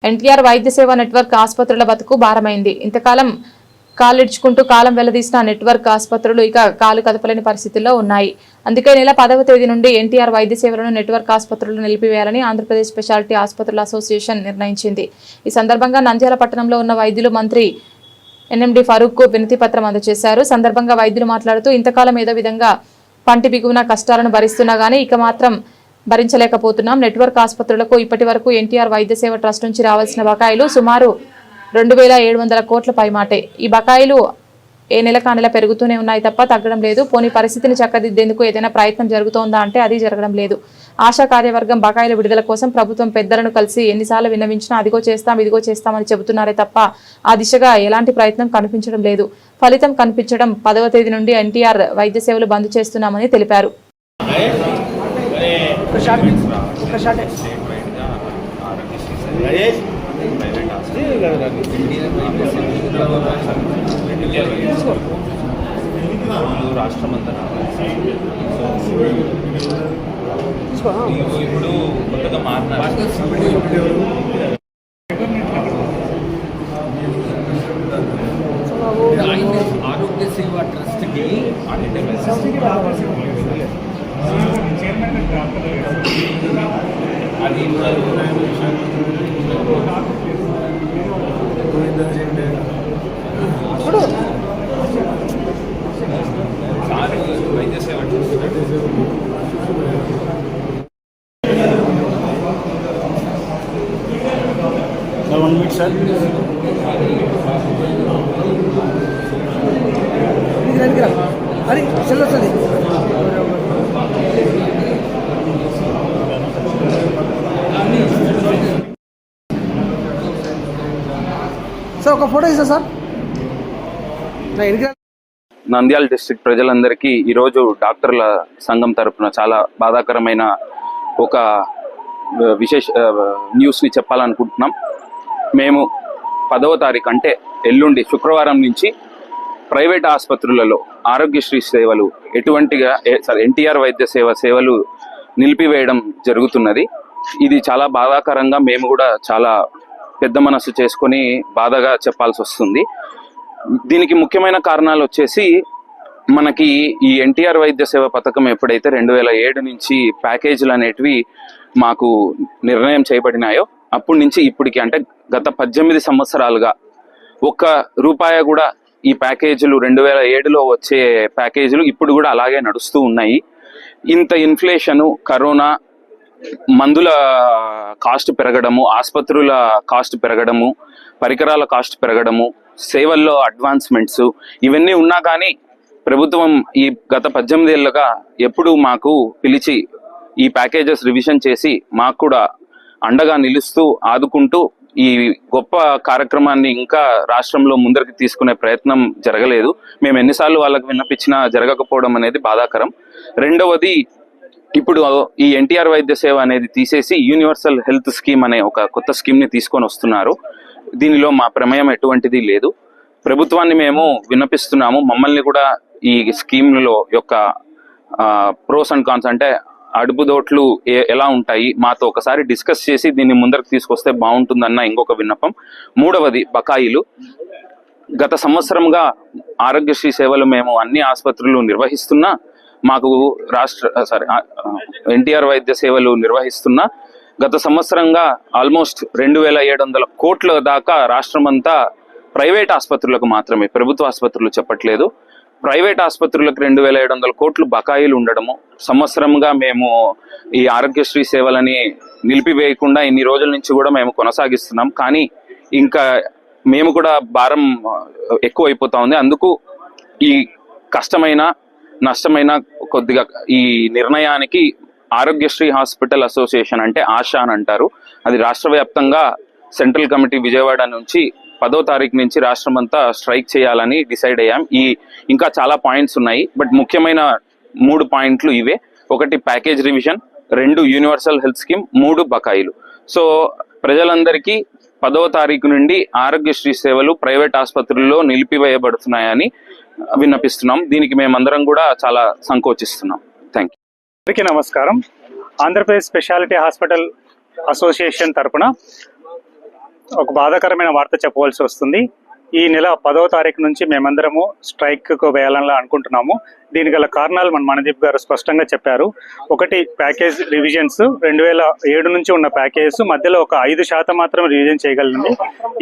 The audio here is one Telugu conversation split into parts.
ఎన్టీఆర్ వైద్య సేవ నెట్వర్క్ ఆసుపత్రుల బతుకు భారమైంది. ఇంతకాలం కాలిడ్చుకుంటూ కాలం వెల్లదీసిన నెట్వర్క్ ఆసుపత్రులు ఇక కాలు కదపలేని పరిస్థితుల్లో ఉన్నాయి. అందుకే నెల 10వ తేదీ నుండి ఎన్టీఆర్ వైద్య సేవలను నెట్వర్క్ ఆసుపత్రులు నిలిపివేయాలని ఆంధ్రప్రదేశ్ స్పెషాలిటీ ఆసుపత్రుల అసోసియేషన్ నిర్ణయించింది. ఈ సందర్భంగా నంద్యాల పట్టణంలో ఉన్న వైద్యులు మంత్రి ఎన్ఎండి ఫరూక్ కు వినతి పత్రం అందజేశారు. సందర్భంగా వైద్యులు మాట్లాడుతూ ఇంతకాలం ఏదో విధంగా పంటి బిగువున కష్టాలను భరిస్తున్నా గానీ ఇక మాత్రం భరించలేకపోతున్నాం. నెట్వర్క్ ఆసుపత్రులకు ఇప్పటి వరకు ఎన్టీఆర్ వైద్య సేవ ట్రస్ట్ నుంచి రావాల్సిన బకాయిలు సుమారు 2700 కోట్ల పైమాటే. ఈ బకాయిలు ఏ నెల కానెల పెరుగుతూనే ఉన్నాయి తప్ప తగ్గడం లేదు. పోనీ పరిస్థితిని చక్కదిద్దేందుకు ఏదైనా ప్రయత్నం జరుగుతోందా అంటే అది జరగడం లేదు. ఆశా కార్యవర్గం బకాయిల విడుదల కోసం ప్రభుత్వం పెద్దలను కలిసి ఎన్నిసార్లు విన్నవించినా అదిగో చేస్తాం ఇదిగో చేస్తామని చెబుతున్నారే తప్ప ఆ దిశగా ఎలాంటి ప్రయత్నం కనిపించడం లేదు. ఫలితం కనిపించడం 10వ తేదీ నుండి ఎన్టీఆర్ వైద్య సేవలు బంద్ చేస్తున్నామని తెలిపారు. రాష్ట్రమంతా ఇప్పుడు కొత్తగా ఆరోగ్య సేవ ట్రస్ట్కి అది వైద్య సేవ సార్ అరే చల్లొస్తుంది సార్ ఒక ఫోటో ఇస్తా సార్. నంద్యాల డిస్ట్రిక్ట్ ప్రజలందరికీ ఈరోజు డాక్టర్ల సంఘం తరపున చాలా బాధాకరమైన ఒక విశేష న్యూస్ని చెప్పాలనుకుంటున్నాం. మేము 10వ తారీఖు అంటే ఎల్లుండి శుక్రవారం నుంచి ప్రైవేట్ ఆసుపత్రులలో ఆరోగ్యశ్రీ సేవలు ఎన్టీఆర్ వైద్య సేవలు నిలిపివేయడం జరుగుతున్నది. ఇది చాలా బాధాకరంగా మేము కూడా చాలా పెద్ద మనసు చేసుకొని బాధగా చెప్పాల్సి వస్తుంది. దీనికి ముఖ్యమైన కారణాలు వచ్చేసి మనకి ఈ ఎన్టీఆర్ వైద్య సేవ పథకం ఎప్పుడైతే 2007 నుంచి ప్యాకేజీలు అనేటివి మాకు నిర్ణయం చేయబడినాయో అప్పటి నుంచి ఇప్పటికి అంటే గత 18 సంవత్సరాలుగా ఒక్క రూపాయి కూడా ఈ ప్యాకేజీలు 2007లో వచ్చే ప్యాకేజీలు ఇప్పుడు కూడా అలాగే నడుస్తూ ఉన్నాయి. ఇంత ఇన్ఫ్లేషను, కరోనా, మందుల కాస్ట్ పెరగడము, ఆసుపత్రుల కాస్ట్ పెరగడము, పరికరాల కాస్ట్ పెరగడము, సేవల్లో అడ్వాన్స్మెంట్స్ ఇవన్నీ ఉన్నా కానీ ప్రభుత్వం ఈ గత 18 ఏళ్ళుగా ఎప్పుడు మాకు పిలిచి ఈ ప్యాకేజెస్ రివిజన్ చేసి మాకు కూడా అండగా నిలుస్తూ ఆదుకుంటూ ఈ గొప్ప కార్యక్రమాన్ని ఇంకా రాష్ట్రంలో ముందరికి తీసుకునే ప్రయత్నం జరగలేదు. మేము ఎన్నిసార్లు వాళ్ళకి విన్నపించినా జరగకపోవడం అనేది బాధాకరం. రెండవది, ఇప్పుడు ఈ ఎన్టీఆర్ వైద్య సేవ అనేది తీసేసి యూనివర్సల్ హెల్త్ స్కీమ్ అనే ఒక కొత్త స్కీమ్ని తీసుకొని వస్తున్నారు. దీనిలో మా ప్రమేయం ఎటువంటిది లేదు. ప్రభుత్వాన్ని మేము విన్నపిస్తున్నాము, మమ్మల్ని కూడా ఈ స్కీమ్లో యొక్క ప్రోస్ అండ్ కాన్స్ అంటే అడుపుదోట్లు ఎలా ఉంటాయి మాతో ఒకసారి డిస్కస్ చేసి దీన్ని ముందరకు తీసుకొస్తే బాగుంటుందన్న ఇంకొక విన్నపం. మూడవది, బకాయిలు. గత సంవత్సరంగా ఆరోగ్యశ్రీ సేవలు మేము అన్ని ఆసుపత్రులు నిర్వహిస్తున్నా మాకు ఎన్టీఆర్ వైద్య సేవలు నిర్వహిస్తున్నా గత సంవత్సరంగా ఆల్మోస్ట్ 2700 కోట్ల దాకా రాష్ట్రమంతా ప్రైవేట్ ఆసుపత్రులకు మాత్రమే, ప్రభుత్వ ఆసుపత్రులు చెప్పట్లేదు, ప్రైవేట్ ఆసుపత్రులకు 2700 కోట్లు బకాయిలు ఉండడము, సంవత్సరంగా మేము ఈ ఆరోగ్యశ్రీ సేవలని నిలిపివేయకుండా ఇన్ని రోజుల నుంచి కూడా మేము కొనసాగిస్తున్నాం. కానీ ఇంకా మేము కూడా భారం ఎక్కువ అయిపోతా ఉంది. అందుకు ఈ కష్టమైన నష్టమైన కొద్దిగా ఈ నిర్ణయానికి ఆరోగ్యశ్రీ హాస్పిటల్ అసోసియేషన్ అంటే ఆశా అని అంటారు, అది రాష్ట్ర వ్యాప్తంగా సెంట్రల్ కమిటీ విజయవాడ నుంచి 10వ తారీఖు నుంచి రాష్ట్రమంతా స్ట్రైక్ చేయాలని డిసైడ్ అయ్యాం. ఇంకా చాలా పాయింట్స్ ఉన్నాయి, బట్ ముఖ్యమైన 3 పాయింట్లు ఇవే. 1 package revision, 2 universal health scheme, 3 బకాయిలు. సో ప్రజలందరికీ 10వ తారీఖు నుండి ఆరోగ్యశ్రీ సేవలు ప్రైవేట్ ఆసుపత్రుల్లో నిలిపివేయబడుతున్నాయని విన్నపిస్తున్నాం. దీనికి మేమందరం కూడా చాలా సంకోచిస్తున్నాం. Thank you. అందరికీ నమస్కారం. ఆంధ్రప్రదేశ్ స్పెషాలిటీ హాస్పిటల్ అసోసియేషన్ తరపున ఒక బాధాకరమైన వార్త చెప్పవలసి వస్తుంది. ఈ నెల 10వ తారీఖు నుంచి మేమందరము స్ట్రైక్కు వేయాలని అనుకుంటున్నాము. దీనికి గల కారణాలు మనదీప్ గారు స్పష్టంగా చెప్పారు. ఒకటి, ప్యాకేజ్ రివిజన్స్ 2007 నుంచి ఉన్న ప్యాకేజెస్ మధ్యలో ఒక 5% మాత్రం రివిజన్ చేయగలిగింది.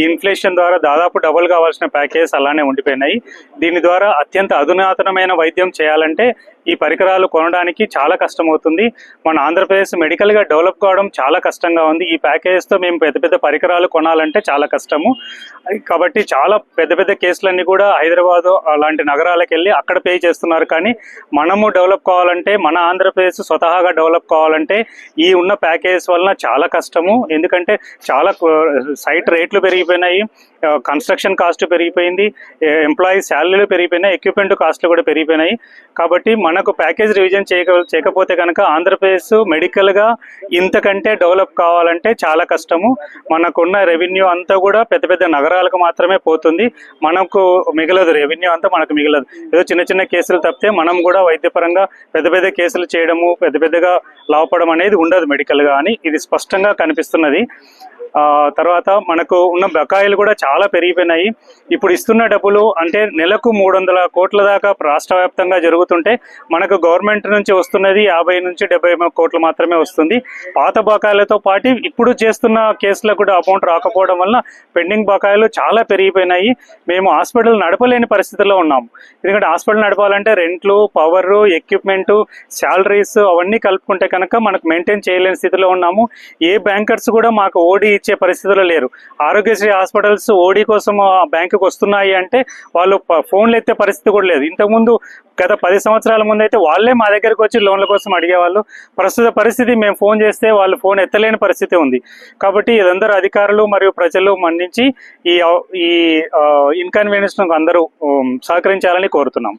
ఇన్ఫ్లేషన్ ద్వారా దాదాపు డబుల్ కావాల్సిన ప్యాకేజెస్ అలానే ఉండిపోయినాయి. దీని ద్వారా అత్యంత అధునాతనమైన వైద్యం చేయాలంటే ఈ పరికరాలు కొనడానికి చాలా కష్టమవుతుంది. మన ఆంధ్రప్రదేశ్ మెడికల్గా డెవలప్ కావడం చాలా కష్టంగా ఉంది. ఈ ప్యాకేజెస్తో మేము పెద్ద పెద్ద పరికరాలు కొనాలంటే చాలా కష్టము. కాబట్టి చాలా పెద్ద పెద్ద కేసులన్నీ కూడా హైదరాబాదు అలాంటి నగరాలకు వెళ్ళి అక్కడ పే చేస్తున్నారు. కానీ మనము డెవలప్ కావాలంటే, మన ఆంధ్రప్రదేశ్ స్వతహాగా డెవలప్ కావాలంటే ఈ ఉన్న ప్యాకేజెస్ వలన చాలా కష్టము. ఎందుకంటే చాలా సైట్ రేట్లు పెరిగిపోయినాయి, కన్స్ట్రక్షన్ కాస్ట్ పెరిగిపోయింది, ఎంప్లాయీస్ శాలరీలు పెరిగిపోయినాయి, ఎక్విప్మెంట్ కాస్ట్లు కూడా పెరిగిపోయినాయి. కాబట్టి మనకు ప్యాకేజ్ రివిజన్ చేయకపోతే కనుక ఆంధ్రప్రదేశ్ మెడికల్గా ఇంతకంటే డెవలప్ కావాలంటే చాలా కష్టము. మనకున్న రెవెన్యూ అంతా కూడా పెద్ద పెద్ద నగరాలకు మాత్రమే పోతుంది. మనకు మిగలదు, రెవెన్యూ అంతా మనకు మిగలదు. ఏదో చిన్న చిన్న కేసులు తప్పితే మనం కూడా వైద్యపరంగా పెద్ద పెద్ద కేసులు చేయడము, పెద్ద పెద్దగా లాభపడడం అనేది ఉండదు మెడికల్గా అని ఇది స్పష్టంగా కనిపిస్తున్నది. తర్వాత మనకు ఉన్న బకాయిలు కూడా చాలా పెరిగిపోయినాయి. ఇప్పుడు ఇస్తున్న డబ్బులు అంటే నెలకు 300 కోట్ల దాకా రాష్ట్ర వ్యాప్తంగా జరుగుతుంటే మనకు గవర్నమెంట్ నుంచి వస్తున్నది 50 నుంచి 70 కోట్లు మాత్రమే వస్తుంది. పాత బకాయిలతో పాటు ఇప్పుడు చేస్తున్న కేసులకు కూడా అమౌంట్ రాకపోవడం వల్ల పెండింగ్ బకాయిలు చాలా పెరిగిపోయినాయి. మేము హాస్పిటల్ నడపలేని పరిస్థితుల్లో ఉన్నాము. ఎందుకంటే హాస్పిటల్ నడపాలంటే రెంట్లు, పవర్, ఎక్విప్మెంటు, శాలరీస్ అవన్నీ కలుపుకుంటే కనుక మనకు మెయింటైన్ చేయలేని స్థితిలో ఉన్నాము. ఏ బ్యాంకర్స్ కూడా మాకు ఓడి ఇచ్చే పరిస్థితుల్లో లేరు. ఆరోగ్యశ్రీ హాస్పిటల్స్ ఓడి కోసం బ్యాంకుకి వస్తున్నాయి అంటే వాళ్ళు ఫోన్లు ఎత్తే పరిస్థితి కూడా లేదు. ఇంతకుముందు గత 10 సంవత్సరాల ముందు అయితే వాళ్ళే మా దగ్గరకు వచ్చి లోన్ల కోసం అడిగేవాళ్ళు. ప్రస్తుత పరిస్థితి మేము ఫోన్ చేస్తే వాళ్ళు ఫోన్ ఎత్తలేని పరిస్థితి ఉంది. కాబట్టి ఇదందరూ అధికారులు మరియు ప్రజలు మన్నించి ఈ ఇన్కన్వీనియన్స్ అందరూ సహకరించాలని కోరుతున్నాం.